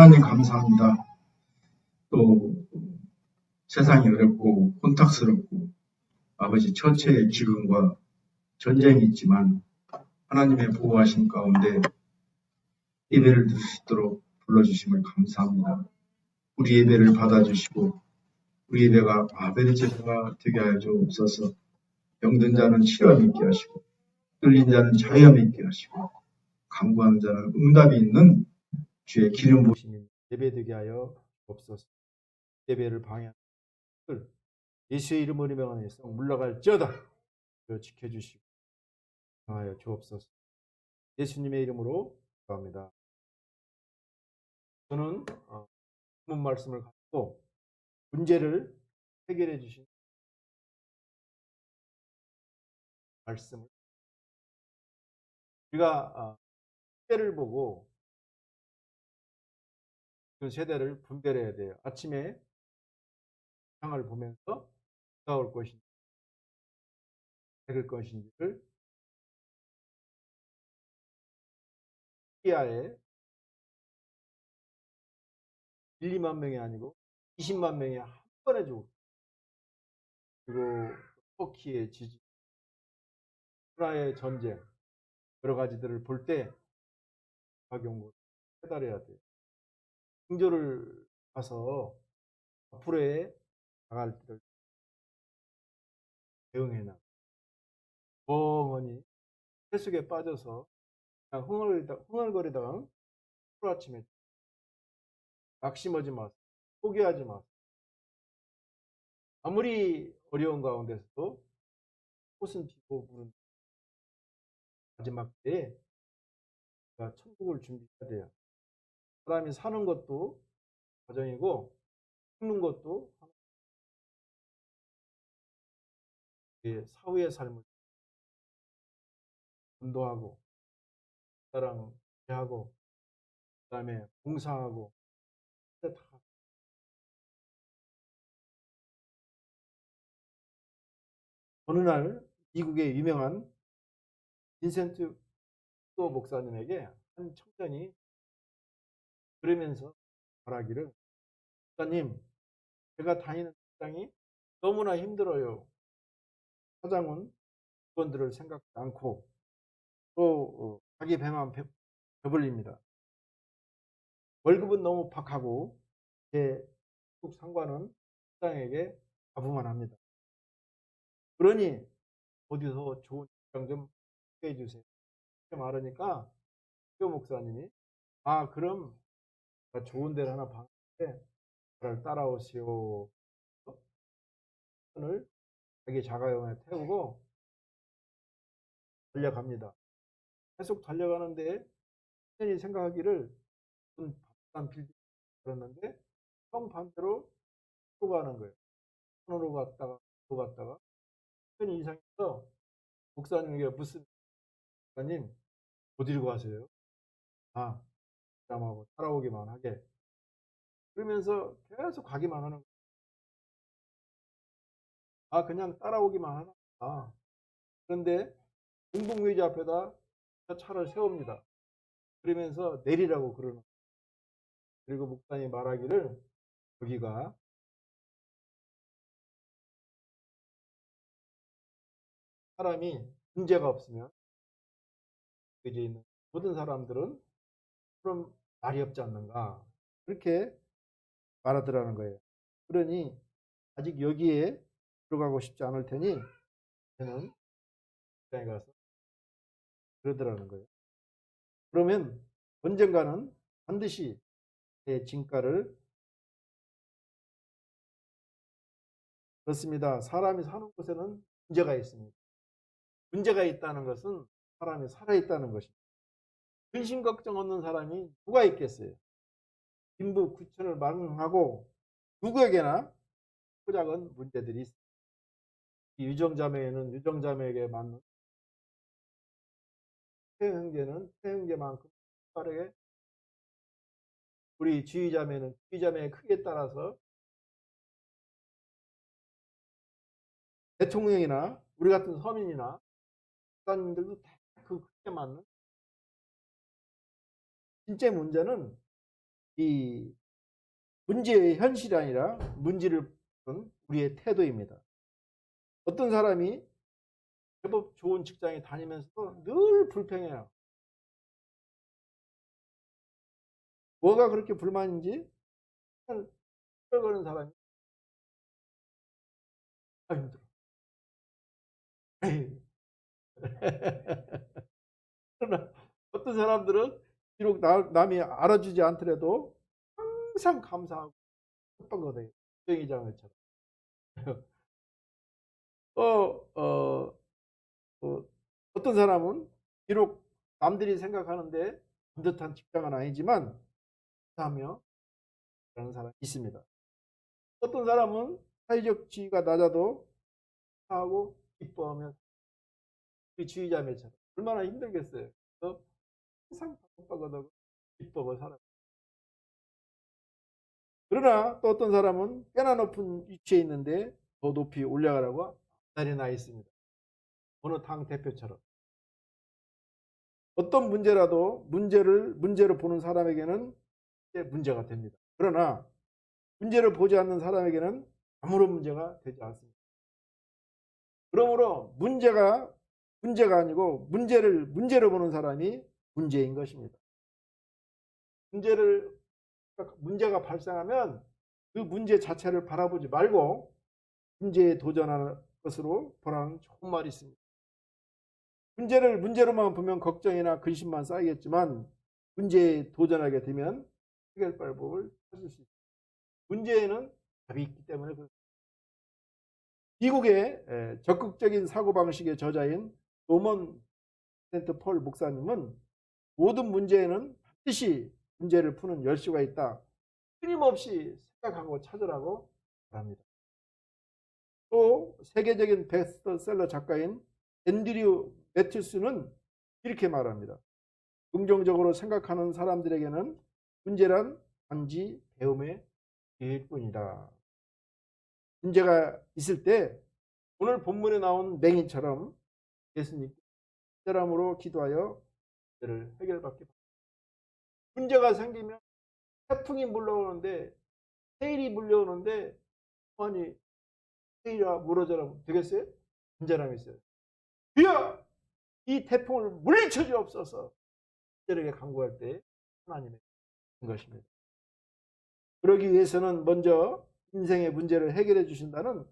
하나님 감사합니다. 또 세상이 어렵고 혼탁스럽고 아버지 처처의 기근과 전쟁이 있지만 하나님의 보호하심 가운데 예배를 드릴 수 있도록 불러주심을 감사합니다. 우리 예배를 받아주시고 우리 예배가 아벨의 제사가 되게 하여 주옵소서. 병든 자는 치료함 있게 하시고 뚫린 자는 자유함 있게 하시고 간구하는 자는 응답이 있는 주의 기름 부으심이 예배되게 하여 주옵소서. 예배를 방해하는 것을 예수의 이름으로 명하여서 물러갈지어다. 지켜주시고 하여 주옵소서. 예수님의 이름으로 기도합니다. 저는 본문 말씀을 갖고 문제를 해결해 주신 말씀을 우리가 세대를 보고 그 세대를 분별해야 돼요. 아침에 상을 보면서 누가 올 것인지 해를 것인지를 시리아에 1, 2만 명이 아니고 20만 명이 한 번에 죽었고, 그리고 터키의 지진, 우크라이나의 전쟁, 여러 가지들을 볼 때 박용을 깨달아야 돼요. 성조를 가서 앞으로의 나갈 때를 대응해나 멍하니 세속에 빠져서 그냥 흥얼거리다가 하루아침에 낙심하지 마세요. 포기하지 마세요. 아무리 어려운 가운데서도 꽃은 피고 부는 마지막 때에 천국을 준비해야 돼요. 사람이 사는 것도 과정이고 죽는 것도 사후의 삶을 전도하고 사랑하고 그다음에 봉사하고 다 어느 날 미국의 유명한 빈센트 또 목사님에게 한 청년이 그러면서 말하기를, 목사님, 제가 다니는 직장이 너무나 힘들어요. 사장은 직원들을 생각지 않고 또 자기 배만 배불립니다. 월급은 너무 박하고 제 국 상관은 사장에게 가부만 합니다. 그러니 어디서 좋은 직장 좀 소개해 주세요. 이렇게 말하니까 표 목사님이 그럼 좋은 데를 하나 봤는데 저를 따라오시오. 오늘 자기 자가용에 태우고 달려갑니다. 계속 달려가는데 선생님이 생각하기를 비싼 빌딩 그랬는데 정반대로 또 가는 거예요. 산으로 갔다가 또 갔다가 선생님 이상해서 목사님에게 묻습니다. 목사님 어디로 가세요? 사람하고 따라오기만 하게. 그러면서 계속 가기만 하는 거예요. 그냥 따라오기만 하나. 그런데 공동묘지 앞에다 차를 세웁니다. 그러면서 내리라고 그러는 거예요. 그리고 목사님이 말하기를, 여기가 사람이 문제가 없으면 여기 있는 모든 사람들은 그럼 말이 없지 않는가, 그렇게 말하더라는 거예요. 그러니 아직 여기에 들어가고 싶지 않을 테니 저는 직장에 가서 그러더라는 거예요. 그러면 언젠가는 반드시 내 진가를, 그렇습니다. 사람이 사는 곳에는 문제가 있습니다. 문제가 있다는 것은 사람이 살아있다는 것입니다. 근심 걱정 없는 사람이 누가 있겠어요? 빈부 구천을 망하고 누구에게나 작은 문제들이 있습니다. 유정자매에는 유정자매에게 맞는, 태형제는 태형제만큼 빠르게, 우리 주의자매는 주의자매의 크기에 따라서 대통령이나 우리 같은 서민이나 국가님들도 다 그 크기에 맞는. 진짜 문제는 이 문제의 현실이 아니라 문제를 푸는 우리의 태도입니다. 어떤 사람이 제법 좋은 직장에 다니면서도 늘 불평해요. 뭐가 그렇게 불만인지 끌거는 사람이 힘들어. 그러나 어떤 사람들은 비록 남이 알아주지 않더라도 항상 감사하고 예쁜 거예요. 부정이장을처럼. 어, 어, 어떤 사람은 비록 남들이 생각하는데 반듯한 직장은 아니지만 하며 그런 사람이 있습니다. 어떤 사람은 사회적 지위가 낮아도 하고 기뻐하며 우리 주의자매처럼 얼마나 힘들겠어요. 그래서 항상 바글바글하고 기뻐하고 살아요. 그러나 또 어떤 사람은 꽤나 높은 위치에 있는데 더 높이 올라가라고 앞자리에 나 있습니다. 어느 당 대표처럼. 어떤 문제라도 문제로 보는 사람에게는 문제가 됩니다. 그러나 문제를 보지 않는 사람에게는 아무런 문제가 되지 않습니다. 그러므로 문제가 아니고 문제로 보는 사람이 문제인 것입니다. 문제가 발생하면 그 문제 자체를 바라보지 말고 문제에 도전하는 것으로 보라는 좋은 말이 있습니다. 문제를 문제로만 보면 걱정이나 근심만 쌓이겠지만 문제에 도전하게 되면 해결 방법을 찾을 수 있습니다. 문제에는 답이 있기 때문에 그렇습니다. 미국의 적극적인 사고방식의 저자인 노먼 센트 폴 목사님은 모든 문제에는 반드시 문제를 푸는 열쇠가 있다. 끊임없이 생각하고 찾으라고 말합니다. 또 세계적인 베스트셀러 작가인 앤드류 매튜스는 이렇게 말합니다. 긍정적으로 생각하는 사람들에게는 문제란 단지 배움의 기회일 뿐이다. 문제가 있을 때 오늘 본문에 나온 맹인처럼 예수님께 사람으로 기도하여 문제를 해결받기 바랍니다. 문제가 생기면 태풍이 물러오는데 세일이 물려오는데 아니 세일아 물어져라 되겠어요? 문제라고 있어요. 주여 이 태풍을 물리쳐 주옵소서. 저에게 간구할 때 하나님의 것입니다. 그러기 위해서는 먼저 인생의 문제를 해결해 주신다는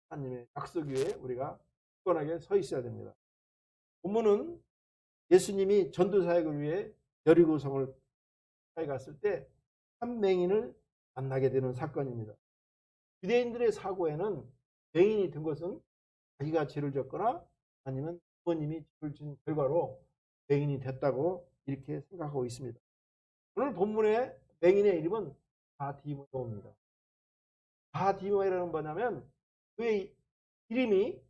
하나님의 약속 위에 우리가 굳건하게 서 있어야 됩니다. 본문은 예수님이 전도사역을 위해 여리고성을 갔을 때 한 맹인을 만나게 되는 사건입니다. 유대인들의 사고에는 맹인이 된 것은 자기가 죄를 졌거나 아니면 부모님이 죄를 진 결과로 맹인이 됐다고 이렇게 생각하고 있습니다. 오늘 본문의 맹인의 이름은 바디메오입니다. 바디메오라는 뭐냐면 그의 이름이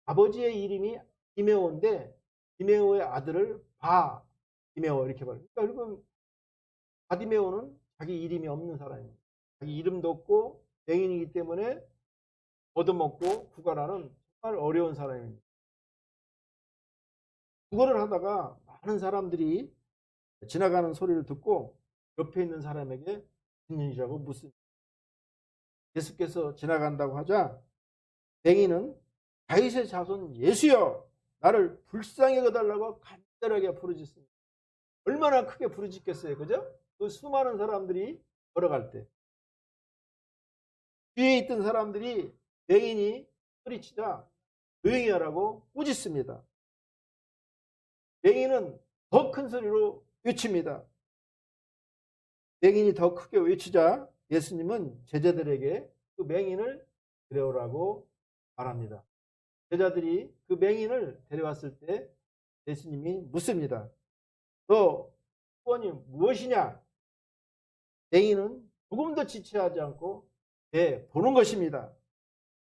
아버지의 이름이 디메오인데 디메오의 아들을 바디메오 이렇게 말해요. 그러니까 여러분 바디메오는 자기 이름이 없는 사람입니다. 자기 이름도 없고 맹인이기 때문에 얻어먹고 구걸하는 정말 어려운 사람입니다. 구걸을 하다가 많은 사람들이 지나가는 소리를 듣고 옆에 있는 사람에게 무슨 일이라고 묻습니다. 예수께서 지나간다고 하자 맹인은 다윗의 자손 예수여 나를 불쌍히 여겨달라고 간절하게 부르짖습니다. 얼마나 크게 부르짖겠어요. 그죠? 그 수많은 사람들이 걸어갈 때 뒤에 있던 사람들이 맹인이 소리치자 조용히 하라고 꾸짖습니다. 맹인은 더 큰 소리로 외칩니다. 맹인이 더 크게 외치자 예수님은 제자들에게 그 맹인을 데려오라고 말합니다. 제자들이 그 맹인을 데려왔을 때 예수님이 묻습니다. 너 소원이 무엇이냐? 맹인은 조금도 지체하지 않고 보는 것입니다.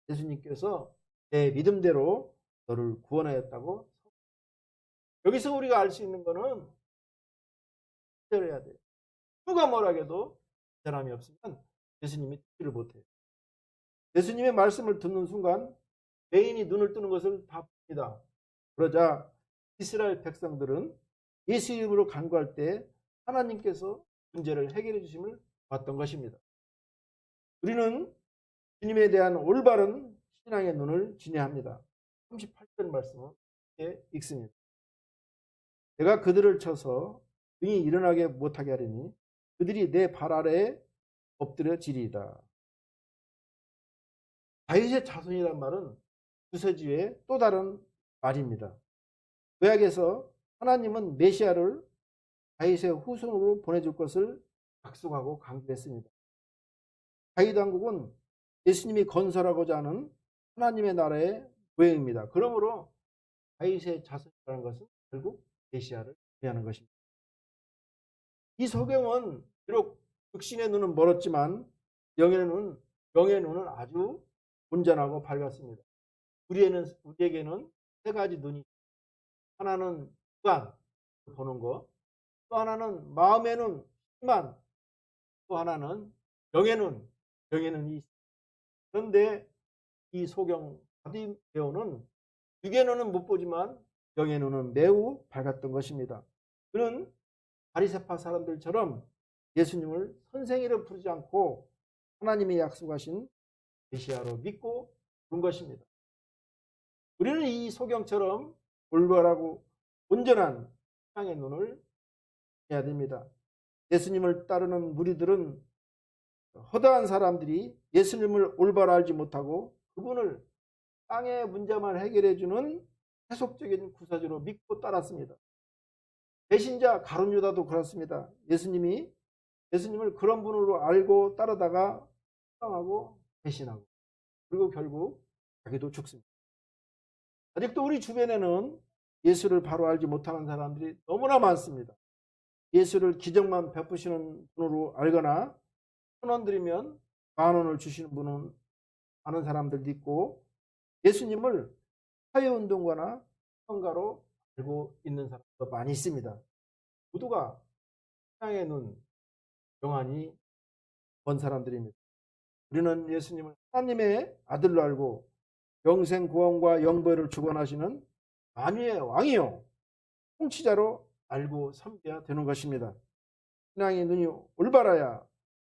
예수님께서 내 믿음대로 너를 구원하였다고. 여기서 우리가 알 수 있는 거는 기다려야 돼요. 누가 뭐라 해도 사람이 없으면 예수님이 듣지를 못해요. 예수님의 말씀을 듣는 순간 맹인이 눈을 뜨는 것을 다 봅니다. 그러자 이스라엘 백성들은 예수 이름으로 간구할 때 하나님께서 문제를 해결해 주심을 봤던 것입니다. 우리는 주님에 대한 올바른 신앙의 눈을 지녀야 합니다. 38절 말씀은 이렇게 읽습니다. 내가 그들을 쳐서 등이 일어나게 못하게 하리니 그들이 내 발 아래에 엎드려지리이다. 다윗의 자손이란 말은 구세주의 또 다른 말입니다. 구약에서 하나님은 메시아를 다윗의 후손으로 보내줄 것을 약속하고 강조했습니다. 다윗 왕국은 예수님이 건설하고자 하는 하나님의 나라의 모형입니다. 그러므로 다윗의 자손이라는 것은 결국 메시아를 의미하는 것입니다. 이 소경은 비록 육신의 눈은 멀었지만 영의 눈은 아주 온전하고 밝았습니다. 우리에게는 세 가지 눈이, 하나는 주관 보는 것, 또 하나는 마음의 눈, 힘만, 또 하나는 영의 눈이 있습니다. 그런데 이 소경 바디메오는 육의 눈은 못 보지만 영의 눈은 매우 밝았던 것입니다. 그는 바리새파 사람들처럼 예수님을 선생이라 부르지 않고 하나님이 약속하신 메시아로 믿고 부른 것입니다. 우리는 이 소경처럼 올바르고 온전한 신앙의 눈을 해야 됩니다. 예수님을 따르는 무리들은 허다한 사람들이 예수님을 올바로 알지 못하고 그분을 땅의 문제만 해결해 주는 세속적인 구사주로 믿고 따랐습니다. 배신자 가룟 유다도 그렇습니다. 예수님을 그런 분으로 알고 따르다가 실망하고 배신하고 그리고 결국 자기도 죽습니다. 아직도 우리 주변에는 예수를 바로 알지 못하는 사람들이 너무나 많습니다. 예수를 기적만 베푸시는 분으로 알거나 천원 드리면 10,000원을 주시는 분은 아는 사람들도 있고 예수님을 사회운동가나 선가로 알고 있는 사람도 많이 있습니다. 모두가 신앙의 눈, 영안이 먼 사람들입니다. 우리는 예수님을 하나님의 아들로 알고 영생 구원과 영보를 주관하시는 만유의 왕이요 통치자로 알고 섬겨야 되는 것입니다. 신앙의 눈이 올바라야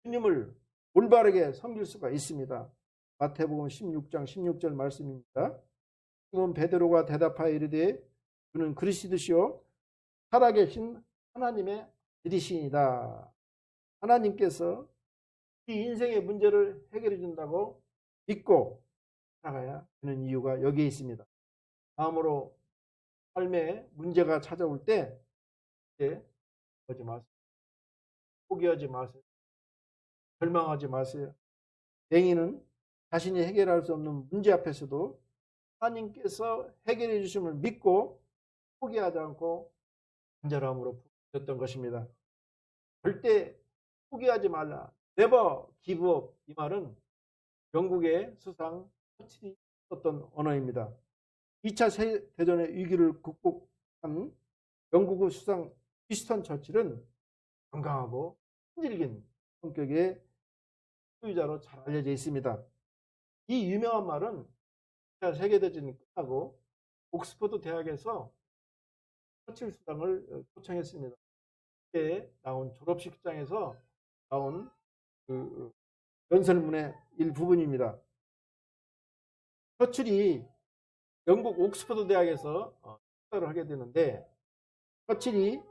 주님을 올바르게 섬길 수가 있습니다. 마태복음 16장 16절 말씀입니다. 시몬 베드로가 대답하여 이르되 주는 그리스도시요 살아계신 하나님의 아들이시니이다. 하나님께서 이 인생의 문제를 해결해 준다고 믿고 살아가야 되는 이유가 여기에 있습니다. 다음으로 삶에 문제가 찾아올 때 하지 마세요. 포기하지 마세요. 절망하지 마세요. 맹인은 자신이 해결할 수 없는 문제 앞에서도 하나님께서 해결해 주심을 믿고 포기하지 않고 간절함으로 부르셨던 것입니다. 절대 포기하지 말라. Never give up. 이 말은 영국의 수상 처칠이 썼던 언어입니다. 2차 세계대전의 위기를 극복한 영국의 수상 위스턴 처칠은 강강하고 끈질긴 성격의 수유자로 잘 알려져 있습니다. 이 유명한 말은 2차 세계대전이 끝나고 옥스퍼드 대학에서 처칠 수상을 초청했습니다. 그때 나온 졸업식장에서 나온 그 연설문의 일부분입니다. 처칠이 영국 옥스퍼드 대학에서 수상을 하게 되는데 처칠이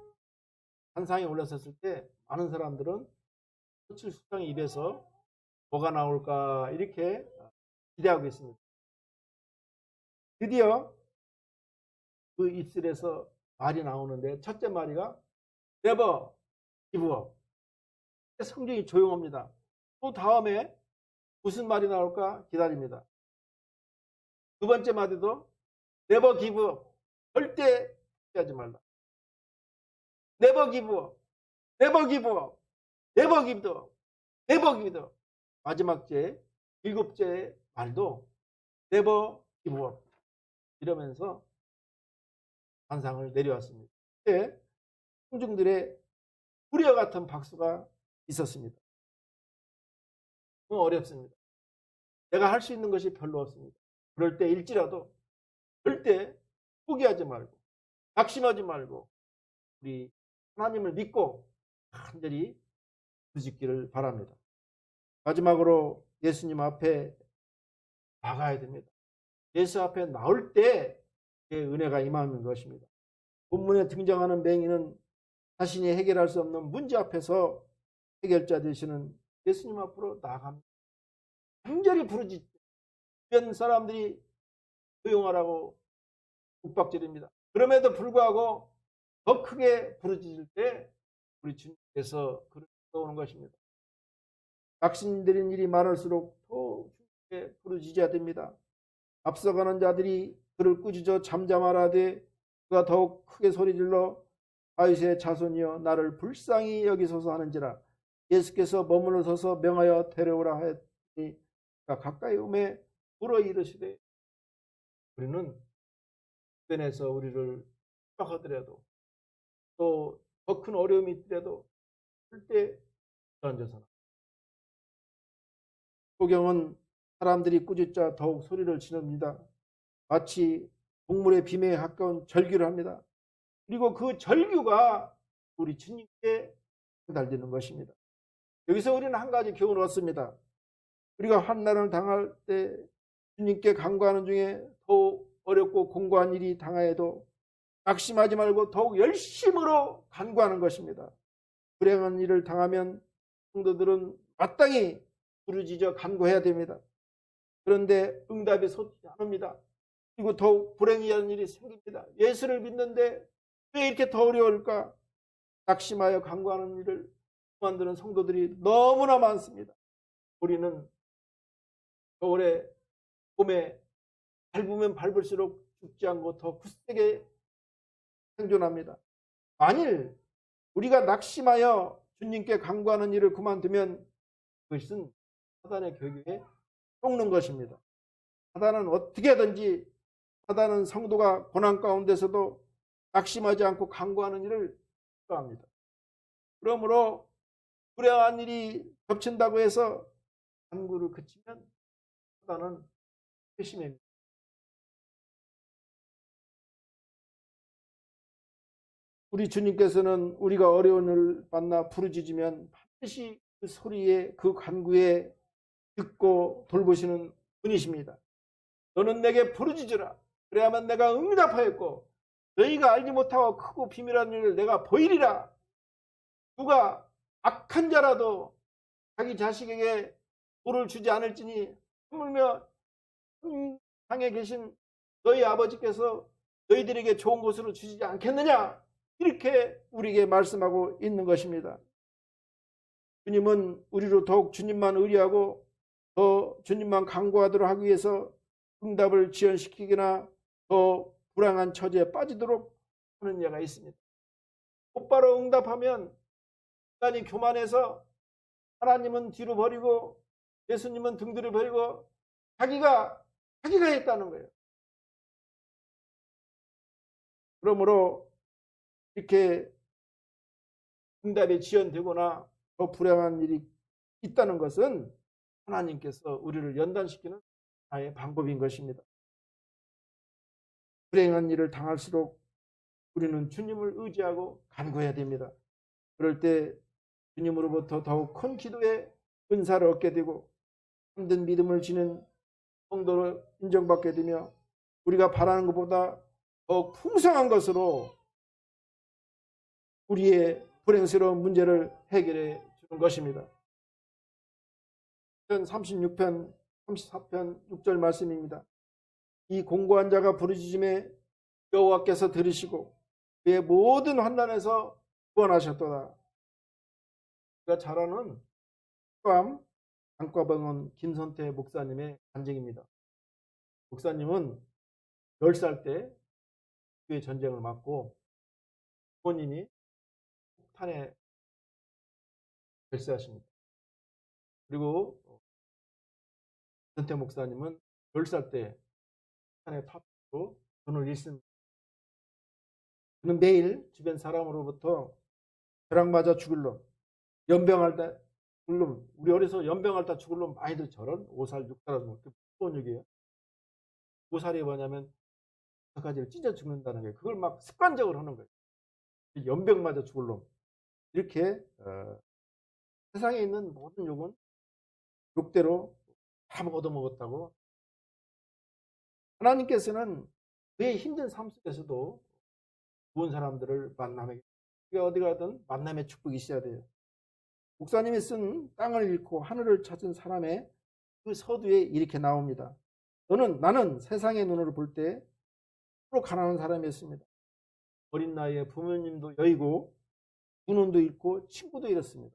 단상에 올라섰을 때 많은 사람들은 처칠 수상의 입에서 뭐가 나올까 이렇게 기대하고 있습니다. 드디어 그 입술에서 말이 나오는데 첫째 마디가 Never give up. 성경이 조용합니다. 또 다음에 무슨 말이 나올까 기다립니다. 두 번째 마디도 Never give up. 절대 포기하지 말라. Never give up. Never give up. Never give up. Never give up. 마지막 째, 일곱째 말도 Never give up. 이러면서 반상을 내려왔습니다. 그때 청중들의 불여 같은 박수가 있었습니다. 너무 어렵습니다. 내가 할 수 있는 것이 별로 없습니다. 그럴 때일지라도 절대 포기하지 말고 낙심하지 말고 우리 하나님을 믿고 간절히 부르짖기를 바랍니다. 마지막으로 예수님 앞에 나가야 됩니다. 예수 앞에 나올 때 은혜가 임하는 것입니다. 본문에 등장하는 맹인은 자신이 해결할 수 없는 문제 앞에서 해결자 되시는 예수님 앞으로 나아갑니다. 간절히 부르짖죠. 주변 사람들이 조용하라고 윽박지릅니다. 그럼에도 불구하고 더 크게 부르짖을 때 우리 주님께서 그를 불러오는 것입니다. 낙심들인 일이 많을수록 더 주님께 부르짖어야 됩니다. 앞서가는 자들이 그를 꾸짖어 잠잠하라 하되 그가 더욱 크게 소리질러 다윗의 자손이여 나를 불쌍히 여기소서 하는지라. 예수께서 머물러 서서 명하여 데려오라 하였더니 그가 가까이 오매 물어 이르시되. 우리는 주변에서 우리를 핍박하더라도 또 더 큰 어려움이 있더라도 절대 주저앉아서는. 소경은 사람들이 꾸짖자 더욱 소리를 지릅니다. 마치 동물의 비매에 가까운 절규를 합니다. 그리고 그 절규가 우리 주님께 달리는 것입니다. 여기서 우리는 한 가지 교훈을 얻습니다. 우리가 환난을 당할 때 주님께 간구하는 중에 더욱 어렵고 공고한 일이 당하여도 낙심하지 말고 더욱 열심으로 간구하는 것입니다. 불행한 일을 당하면 성도들은 마땅히 부르짖어 간구해야 됩니다. 그런데 응답이 솟지 않습니다. 그리고 더욱 불행한 일이 생깁니다. 예수를 믿는데 왜 이렇게 더 어려울까? 낙심하여 간구하는 일을 만드는 성도들이 너무나 많습니다. 우리는 겨울에 봄에 밟으면 밟을수록 죽지 않고 더 굳세게 생존합니다. 만일 우리가 낙심하여 주님께 간구하는 일을 그만두면 그것은 사단의 교교에 속는 것입니다. 사단은 어떻게든지 사단은 성도가 고난 가운데서도 낙심하지 않고 간구하는 일을 싫어합니다. 그러므로 불행한 일이 겹친다고 해서 간구를 그치면 사단은 회심입니다. 우리 주님께서는 우리가 어려운 일을 만나 부르짖으면 반드시 그 소리에 그 간구에 듣고 돌보시는 분이십니다. 너는 내게 부르짖으라. 그래야만 내가 응답하였고 너희가 알지 못하고 크고 비밀한 일을 내가 보이리라. 누가 악한 자라도 자기 자식에게 돌을 주지 않을지니 하물며 땅에 계신 너희 아버지께서 너희들에게 좋은 곳으로 주시지 않겠느냐. 이렇게 우리에게 말씀하고 있는 것입니다. 주님은 우리로 더욱 주님만 의뢰하고 더 주님만 간구하도록 하기 위해서 응답을 지연시키거나 더 불행한 처지에 빠지도록 하는 예가 있습니다. 곧바로 응답하면 인간이 교만해서 하나님은 뒤로 버리고 예수님은 등 뒤로 버리고 자기가 했다는 거예요. 그러므로 이렇게 응답이 지연되거나 더 불행한 일이 있다는 것은 하나님께서 우리를 연단시키는 하나의 방법인 것입니다. 불행한 일을 당할수록 우리는 주님을 의지하고 간구해야 됩니다. 그럴 때 주님으로부터 더욱 큰 기도의 은사를 얻게 되고 참된 믿음을 지닌 성도로 인정받게 되며 우리가 바라는 것보다 더 풍성한 것으로 우리의 불행스러운 문제를 해결해 주는 것입니다. 36편 34편 6절 말씀입니다. 이 공고한 자가 부르짖음에 여호와께서 들으시고 그의 모든 환난에서 구원하셨도다. 우리가 잘 아는 안과병원 김선태 목사님의 간증입니다. 목사님은 10살 때 교회 전쟁을 맞고 부모님이 폭탄에 별세하십니다. 그리고 김선태 목사님은 10살 때 폭탄에 타고 눈을 잃습니다. 그는 매일 주변 사람으로부터 벼락 맞아 죽을 놈, 연병할 때 죽을 놈, 우리 어려서 연병할 때 죽을 놈 많이들 저런 5살, 6살하고 뭐 무서운 얘기예요. 5살이 뭐냐면 가지를 찢어 죽는다는 거예요. 그걸 막 습관적으로 하는 거예요. 연병 맞아 죽을 놈. 이렇게 세상에 있는 모든 욕은 욕대로 다 얻어먹었다고. 하나님께서는 그의 힘든 삶 속에서도 좋은 사람들을 만남에, 우리가 어디 가든 만남의 축복이 있어야 돼요. 목사님이 쓴 땅을 잃고 하늘을 찾은 사람의 그 서두에 이렇게 나옵니다. 나는 세상의 눈으로 볼 때 서로 가난한 사람이었습니다. 어린 나이에 부모님도 여의고 군원도 잃고 친구도 잃었습니다.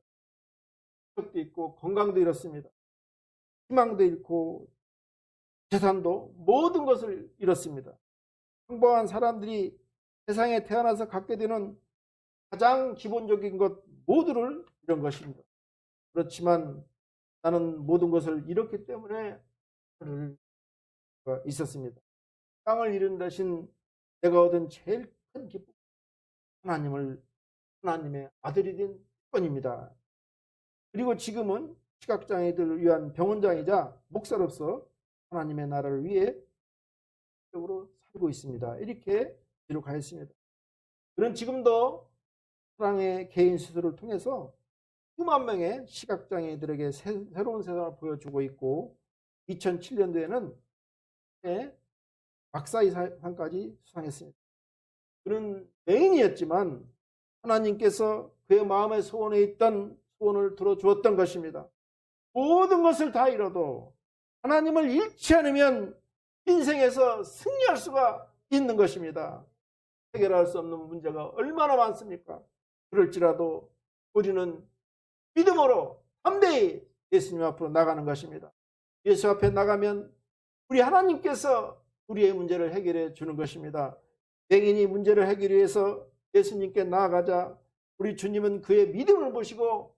적도 잃고 건강도 잃었습니다. 희망도 잃고 재산도 모든 것을 잃었습니다. 평범한 사람들이 세상에 태어나서 갖게 되는 가장 기본적인 것 모두를 잃은 것입니다. 그렇지만 나는 모든 것을 잃었기 때문에 있었습니다. 땅을 잃은 대신 내가 얻은 제일 큰 기쁨, 하나님의 아들이 된 뿐입니다. 그리고 지금은 시각장애인들을 위한 병원장이자 목사로서 하나님의 나라를 위해 적으로 살고 있습니다. 이렇게 기록하였습니다. 그는 지금도 사랑의 개인 수술을 통해서 수만 명의 시각장애인들에게 새로운 세상을 보여주고 있고 2007년도에는 박사이상까지 수상했습니다. 그는 맹인이었지만 하나님께서 그의 마음의 소원에 있던 소원을 들어주었던 것입니다. 모든 것을 다 잃어도 하나님을 잃지 않으면 인생에서 승리할 수가 있는 것입니다. 해결할 수 없는 문제가 얼마나 많습니까? 그럴지라도 우리는 믿음으로 담대히 예수님 앞으로 나가는 것입니다. 예수 앞에 나가면 우리 하나님께서 우리의 문제를 해결해 주는 것입니다. 맹인이 문제를 해결하기 위해서 예수님께 나아가자 우리 주님은 그의 믿음을 보시고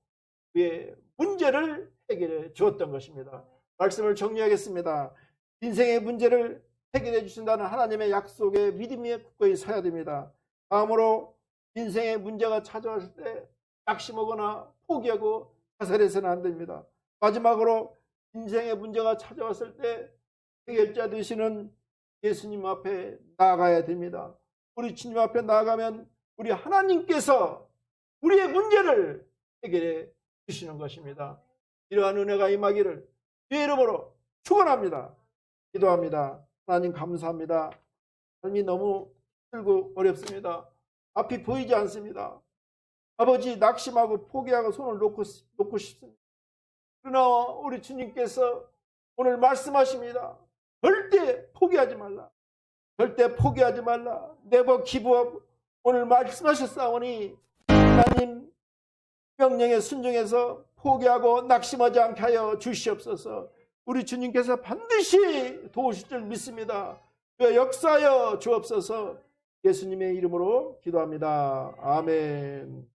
그의 문제를 해결해 주었던 것입니다. 말씀을 정리하겠습니다. 인생의 문제를 해결해 주신다는 하나님의 약속에 믿음이 굳건히 서야 됩니다. 다음으로 인생의 문제가 찾아왔을 때 낙심하거나 포기하고 자살해서는 안 됩니다. 마지막으로 인생의 문제가 찾아왔을 때 해결자 되시는 예수님 앞에 나아가야 됩니다. 우리 주님 앞에 나아가면 우리 하나님께서 우리의 문제를 해결해 주시는 것입니다. 이러한 은혜가 임하기를 주의 이름으로 축원합니다. 기도합니다. 하나님 감사합니다. 삶이 너무 힘들고 어렵습니다. 앞이 보이지 않습니다. 아버지 낙심하고 포기하고 손을 놓고 싶습니다. 그러나 우리 주님께서 오늘 말씀하십니다. 절대 포기하지 말라. 절대 포기하지 말라. 네버 기브업. 오늘 말씀하셨사오니 하나님 명령에 순종해서 포기하고 낙심하지 않게 하여 주시옵소서. 우리 주님께서 반드시 도우실 줄 믿습니다. 역사하여 주옵소서. 예수님의 이름으로 기도합니다. 아멘.